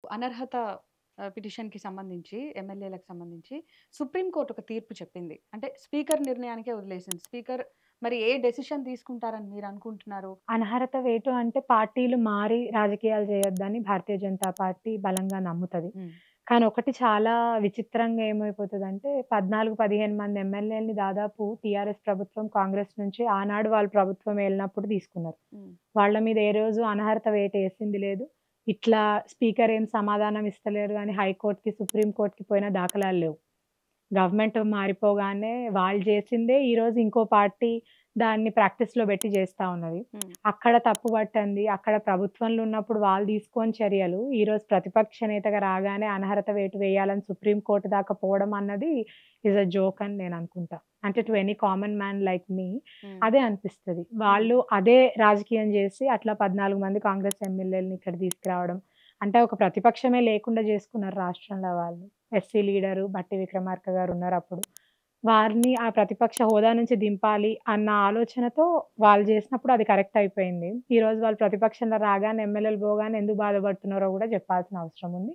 అనర్హత పిటిషన్‌కి సంబంధించి ఎమ్మెల్యేలకు సంబంధించి సుప్రీం కోర్ట్ ఒక తీర్పు చెప్పింది. అంటే స్పీకర్ నిర్ణయానికే వదిలేసింది. స్పీకర్ మరి ఏ డెసిషన్ తీసుకుంటారని మీరనుకుంటున్నారు? అనర్హత వేటు అంటే పార్టీలు మారి రాజకీయాలు చేయొద్దని భారతీయ జనతా పార్టీ బలంగా నమ్ముతది. హ్మ్. కానీ ఒకటి చాలా విచిత్రంగా ఏమైపోతదంటే 14, 15 మంది ఎమ్మెల్యేలని దాదాపు టీఆర్ఎస్ ప్రభుత్వం, కాంగ్రెస్ నుంచి ఆనాడు వాళ్ళు ప్రభుత్వం ఏలినప్పుడు తీసుకున్నారు. హ్మ్. వాళ్ళ మీద ఏ రోజు అనర్హత వేటేసింది లేదు. ఇట్లా స్పీకర్ ఏం సమాధానం ఇస్తలేరు అని హైకోర్ట్‌కి, సుప్రీం కోర్ట్‌కి పోయిన దాఖలాలు లేవు. గవర్నమెంట్ మారిపోగానే వాళ్ళు జేసిందే ఈరోజు ఇంకో పార్టీ దాన్ని ప్రాక్టీస్‌లో బెట్టి జేస్తా ఉన్నది. హ్మ్. అక్కడ తప్పు పట్టంది. అక్కడ ప్రభుత్వంలో ఉన్నప్పుడు వాళ్ళు తీసుకోని చర్యలు, ఈరోజు ప్రతిపక్ష నేతగా రాగానే అనర్హత వేటు వేయాలని సుప్రీం కోర్ట్ దాకా పోవడం అన్నది ఈస్ ఎ జోక్ అని నేననుకుంటా. అంటే to any common man like me hmm. అదే అనిపిస్తది. హ్మ్. వాళ్ళు అదే రాజకీయం జేసి అట్లా 14 మంది కాంగ్రెస్ ఎమ్మెల్యేలని ఇక్కడ తీసుకురావడం. అంటే ఒక ప్రతిపక్షమే లేకుండా జేసుకున్నారు రాష్ట్రంలో వాళ్ళు. ఎస్సీ లీడరు బట్టి విక్రమార్క గారున్నారప్పుడు. వారిని ఆ ప్రతిపక్ష హోదా నుంచి దింపాలి అన్న ఆలోచనతో వాళ్ళు జేసినప్పుడు అది కరెక్ట్ అయిపోయింది. ఈరోజు వాళ్ళు ప్రతిపక్షంలో రాగానే ఎమ్మెల్యేలు పోగానే ఎందుకు బాధపడుతున్నారో గూడా జెప్పాల్సిన అవసరం ఉంది.